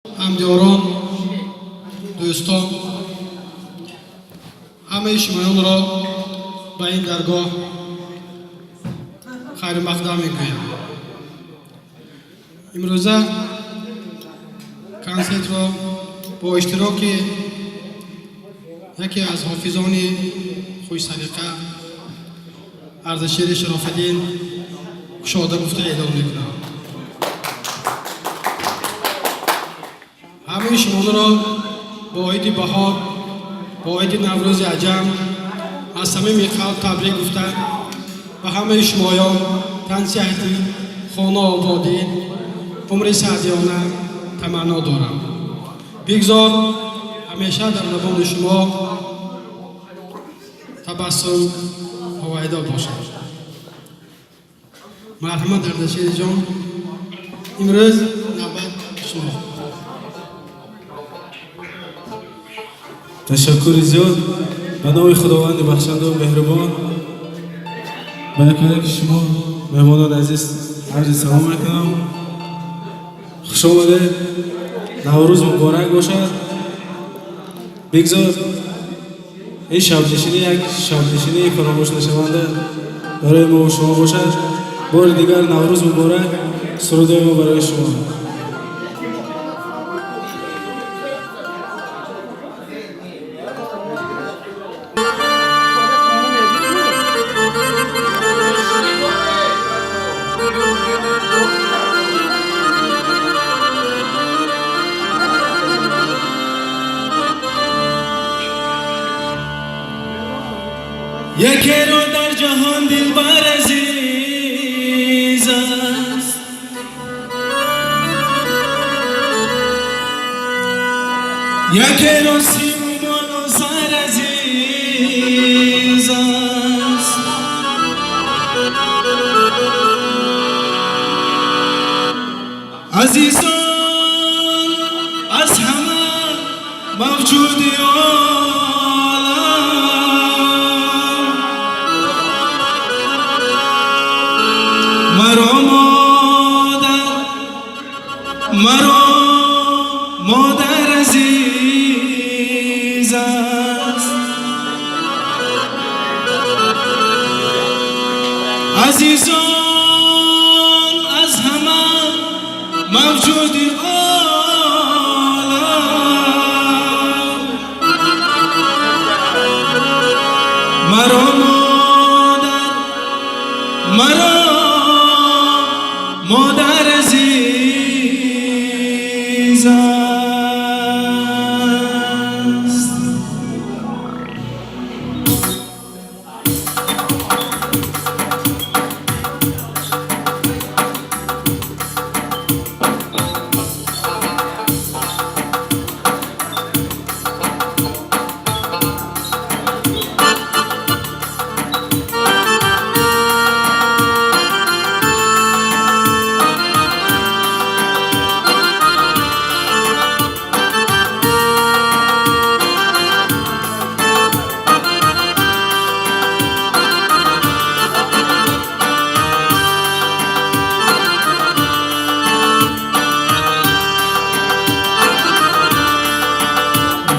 همدیاران، دوستان، همه شمایان را به این درگاه خیر مقدم میگویم. امروزه کنسرت را با اشتراک یکی از حافظان خوش سلیقه اردشیر شراف‌الدین کشاده گفته اعلام میکنم. همه شما را با عید بهار، با عید نوروز عجم از صمیم قلب تبریک گفتن و همه شمایان تن صحتی، خانه آبادی، عمر سعدیانه تمنا دارم. بگذار همیشه در لبان شما تبسم هوایدا باشد. مرحمت اردشیر جان، امروز نوبت شما. تشکر زیاد به نام خداوند بخشنده و مهربان. به نکته که شما مهمانان عزیز عرض سلام میکنم. خوش آمده، نوروز مبارک باشد. بگذار این شبنشینی یک شبنشینی فراموش نشونده برای ما و شما باشد. بار دیگر نوروز مبارک. سرودهای ما برای شما. یکی رو در جهان دلبر عزیز است، یکی رو سیمان و سر عزیز است. عزیزان از همه موجودی مادر عزیز است. عزیزان از همه موجودی عالم مرا مادر عزیز است.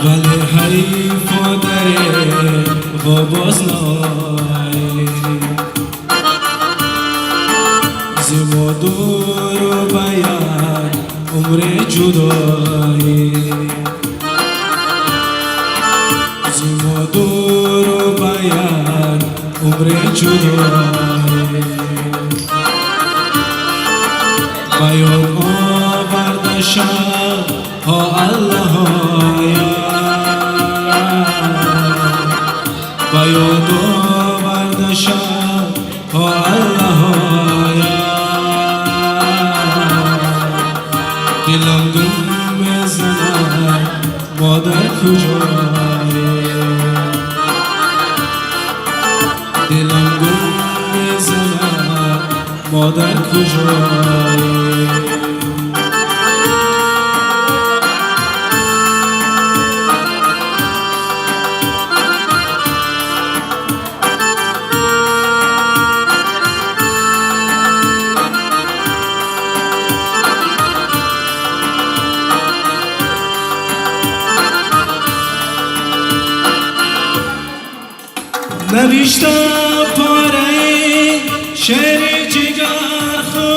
ولی حریف و دره و بازنای زیما دور و بیان عمر جدایی، زیما دور و بیان عمر جدایی. بیان آورده شد ها الله بیان آورده شد ها الله دلم دم میزند مادر کجایی، دلم دم میزند مادر کجایی. نوشتم پاره شعر جگر خود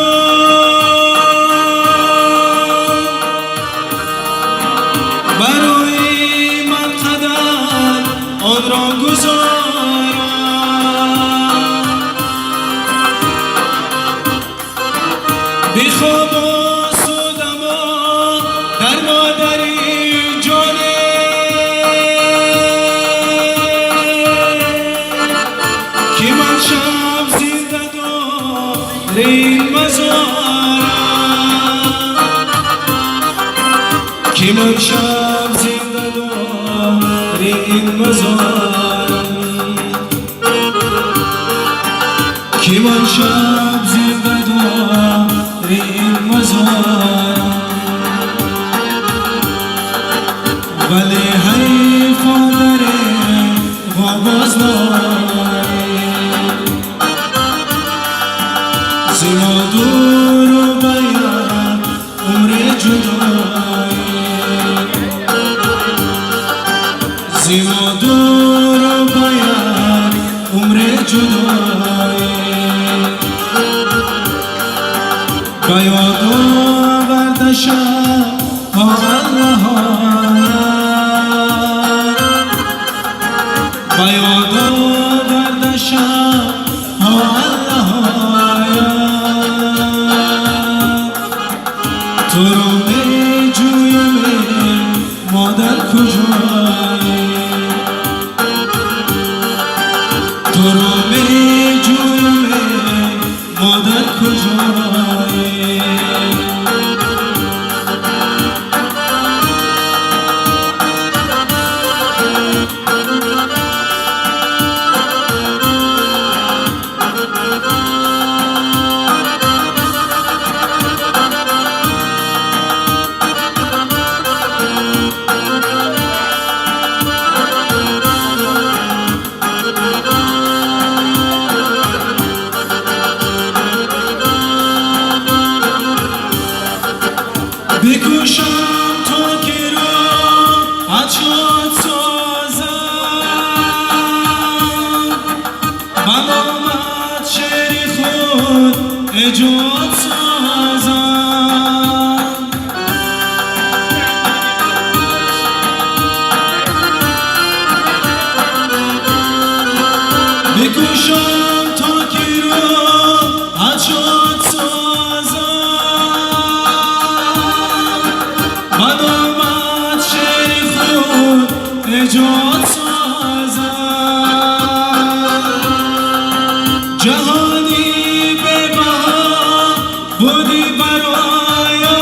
برای من قدر آن را گذارم بی خواب و سودما در مادری جانه که من شب زنده دار این مزارم که من شب زنده دار این مزارم که من شب زنده دار این مزارم ولی حیف داره و باز زیما دور و باید عمر جدایی زیما دور و باید عمر جدایی باید آورده شب ها الله باید آورده شب ها الله تو رو می جویم مادر کجایی تو رو می جویم مادر کجایی بکوشم تا که را عطشات سازم من آمد شعر خود اجاد سازم بکوشم تا که را عطشات من آمد شعر خود اجاد سازم جهانی به بها بودی برایم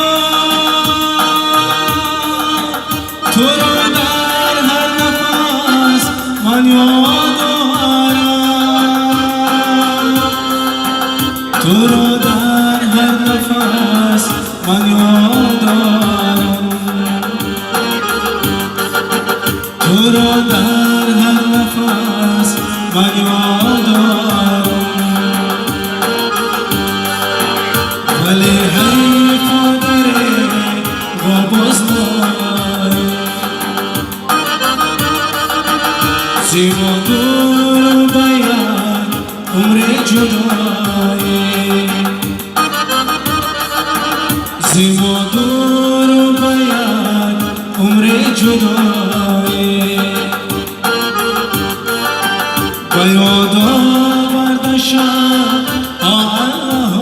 تو را در هر نفس من یاد دارم تو را در هر نفس من یاد دارم تو را در هر نفس من یاد دارم ولی حیف داره و باز دارم زیما دور باید عمر جدایی زیما دور باید عمر جدایی باید آورده شب الله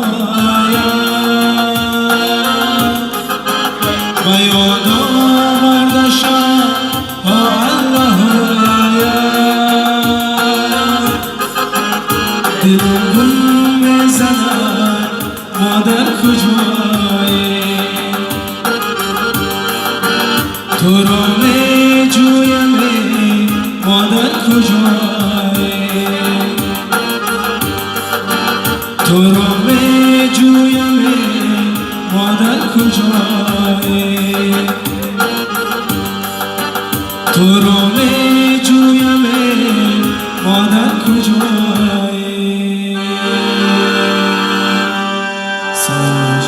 باید آورده شب الله دلم گم میزند مادر کجایی تو را می جویم مادر کجایی تو را می جویم مادر کجایی تو را می جویم مادر کجایی سلام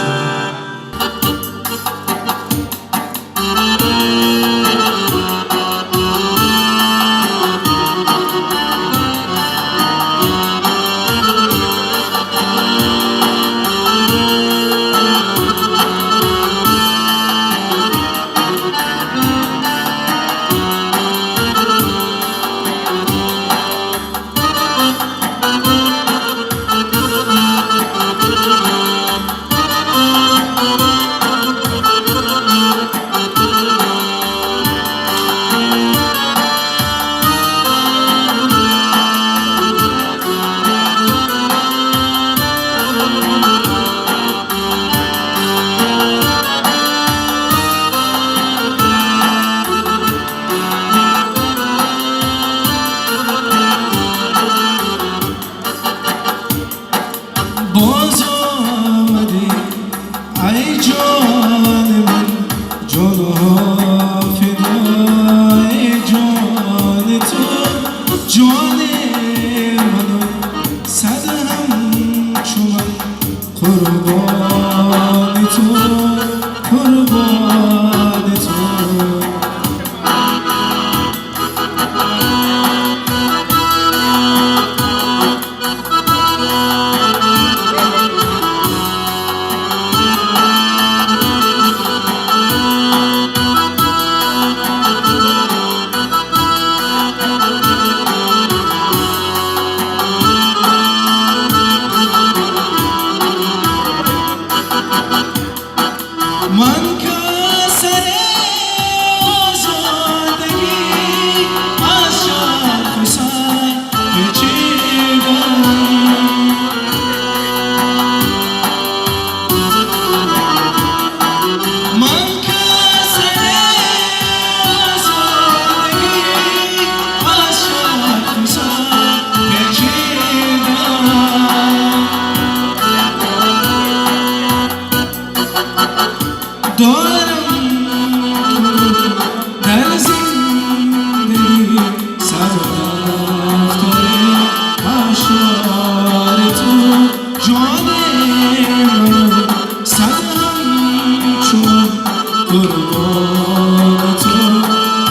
تو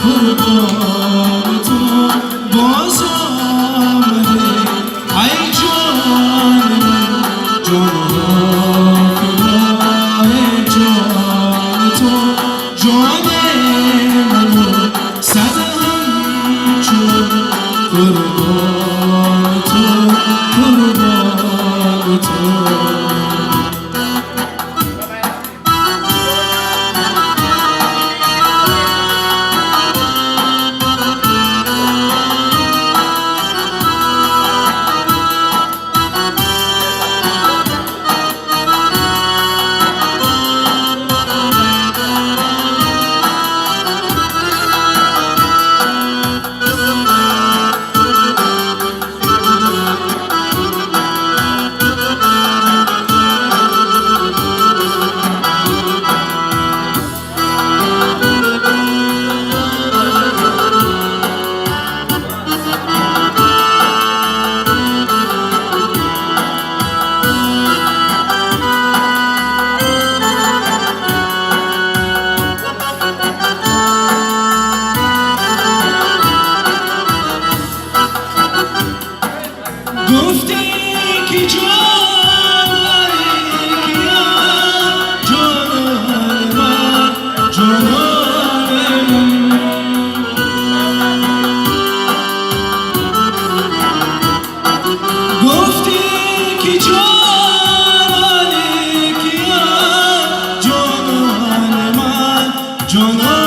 قربان تو باز آمده ای جان من جان ای جان تو جان منو صد همچون قربان تو قربان تو گفتی که جانان کیا جانان من جانان من گفتی که جانان کیا جانان من جانان